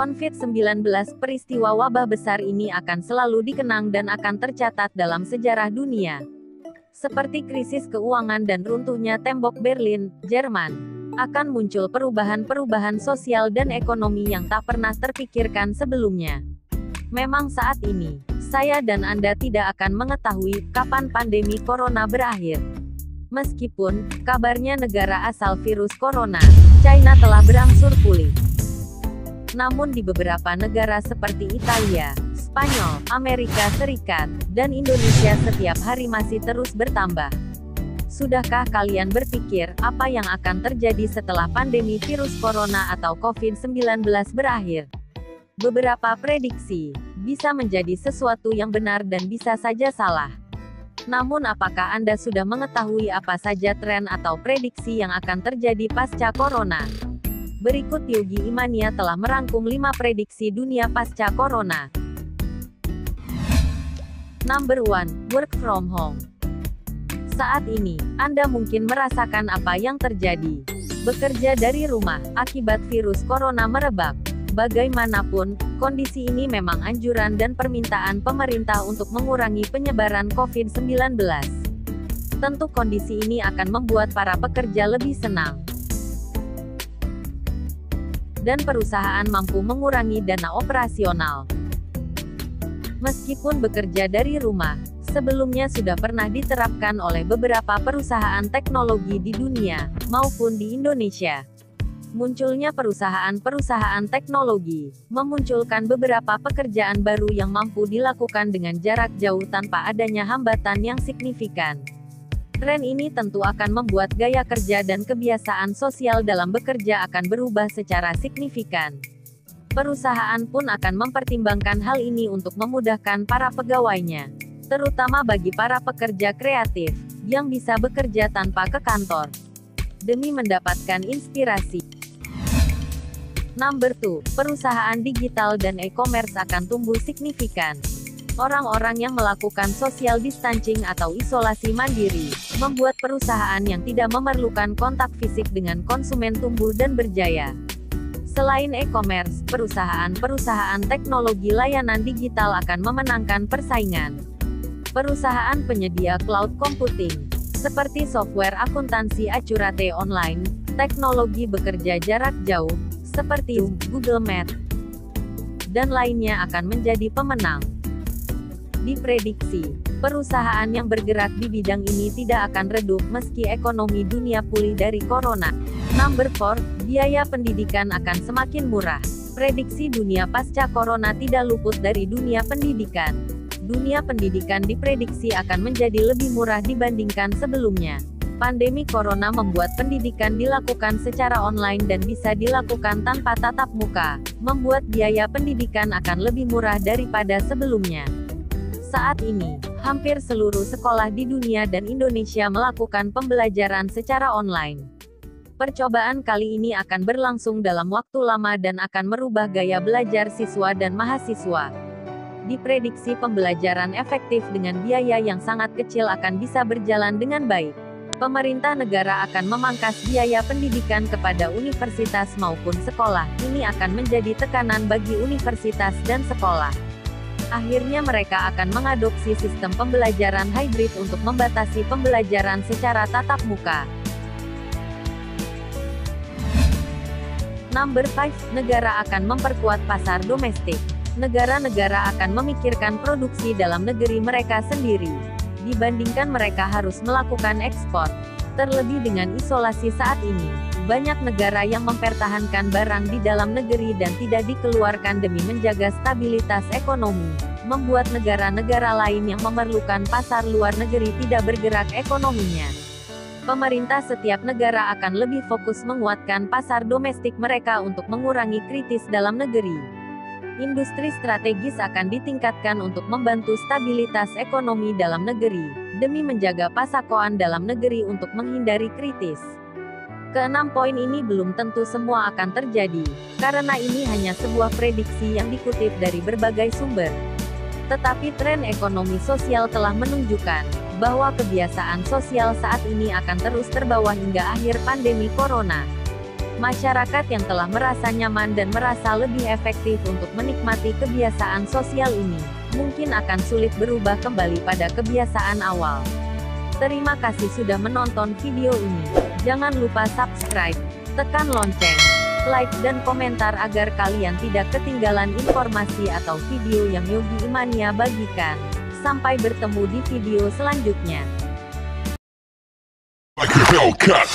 COVID-19, peristiwa wabah besar ini akan selalu dikenang dan akan tercatat dalam sejarah dunia. Seperti krisis keuangan dan runtuhnya tembok Berlin, Jerman, akan muncul perubahan-perubahan sosial dan ekonomi yang tak pernah terpikirkan sebelumnya. Memang saat ini, saya dan Anda tidak akan mengetahui kapan pandemi corona berakhir. Meskipun, kabarnya negara asal virus corona, China telah berangsur pulih. Namun di beberapa negara seperti Italia, Spanyol, Amerika Serikat, dan Indonesia setiap hari masih terus bertambah. Sudahkah kalian berpikir, apa yang akan terjadi setelah pandemi virus corona atau COVID-19 berakhir? Beberapa prediksi bisa menjadi sesuatu yang benar dan bisa saja salah. Namun apakah Anda sudah mengetahui apa saja tren atau prediksi yang akan terjadi pasca corona? Berikut Yogi Imania telah merangkum 5 prediksi dunia pasca corona. Number 1. Work from home. Saat ini, Anda mungkin merasakan apa yang terjadi. Bekerja dari rumah, akibat virus corona merebak. Bagaimanapun, kondisi ini memang anjuran dan permintaan pemerintah untuk mengurangi penyebaran COVID-19. Tentu kondisi ini akan membuat para pekerja lebih senang. Dan perusahaan mampu mengurangi dana operasional. Meskipun bekerja dari rumah, sebelumnya sudah pernah diterapkan oleh beberapa perusahaan teknologi di dunia, maupun di Indonesia. Munculnya perusahaan-perusahaan teknologi, memunculkan beberapa pekerjaan baru yang mampu dilakukan dengan jarak jauh tanpa adanya hambatan yang signifikan. Tren ini tentu akan membuat gaya kerja dan kebiasaan sosial dalam bekerja akan berubah secara signifikan. Perusahaan pun akan mempertimbangkan hal ini untuk memudahkan para pegawainya, terutama bagi para pekerja kreatif, yang bisa bekerja tanpa ke kantor, demi mendapatkan inspirasi. Number 2. Perusahaan digital dan e-commerce akan tumbuh signifikan. Orang-orang yang melakukan social distancing atau isolasi mandiri, membuat perusahaan yang tidak memerlukan kontak fisik dengan konsumen tumbuh dan berjaya. Selain e-commerce, perusahaan-perusahaan teknologi layanan digital akan memenangkan persaingan. Perusahaan penyedia cloud computing, seperti software akuntansi Acurate Online, teknologi bekerja jarak jauh, seperti Google Meet, dan lainnya akan menjadi pemenang. Diprediksi, perusahaan yang bergerak di bidang ini tidak akan redup meski ekonomi dunia pulih dari corona. Number 4. Biaya pendidikan akan semakin murah. Prediksi dunia pasca corona tidak luput dari dunia pendidikan. Dunia pendidikan diprediksi akan menjadi lebih murah dibandingkan sebelumnya. Pandemi corona membuat pendidikan dilakukan secara online dan bisa dilakukan tanpa tatap muka, membuat biaya pendidikan akan lebih murah daripada sebelumnya. Saat ini, hampir seluruh sekolah di dunia dan Indonesia melakukan pembelajaran secara online. Percobaan kali ini akan berlangsung dalam waktu lama dan akan merubah gaya belajar siswa dan mahasiswa. Diprediksi pembelajaran efektif dengan biaya yang sangat kecil akan bisa berjalan dengan baik. Pemerintah negara akan memangkas biaya pendidikan kepada universitas maupun sekolah. Ini akan menjadi tekanan bagi universitas dan sekolah. Akhirnya mereka akan mengadopsi sistem pembelajaran hybrid untuk membatasi pembelajaran secara tatap muka. Number 5. Negara akan memperkuat pasar domestik. Negara-negara akan memikirkan produksi dalam negeri mereka sendiri, dibandingkan mereka harus melakukan ekspor. Terlebih dengan isolasi saat ini, banyak negara yang mempertahankan barang di dalam negeri dan tidak dikeluarkan demi menjaga stabilitas ekonomi, membuat negara-negara lain yang memerlukan pasar luar negeri tidak bergerak ekonominya. Pemerintah setiap negara akan lebih fokus menguatkan pasar domestik mereka untuk mengurangi kritis dalam negeri. Industri strategis akan ditingkatkan untuk membantu stabilitas ekonomi dalam negeri, demi menjaga pasokan dalam negeri untuk menghindari kritis. Keenam poin ini belum tentu semua akan terjadi, karena ini hanya sebuah prediksi yang dikutip dari berbagai sumber. Tetapi tren ekonomi sosial telah menunjukkan bahwa kebiasaan sosial saat ini akan terus terbawa hingga akhir pandemi corona. Masyarakat yang telah merasa nyaman dan merasa lebih efektif untuk menikmati kebiasaan sosial ini, mungkin akan sulit berubah kembali pada kebiasaan awal. Terima kasih sudah menonton video ini. Jangan lupa subscribe, tekan lonceng, like dan komentar agar kalian tidak ketinggalan informasi atau video yang Yogi Imania bagikan. Sampai bertemu di video selanjutnya. Like a Hellcat.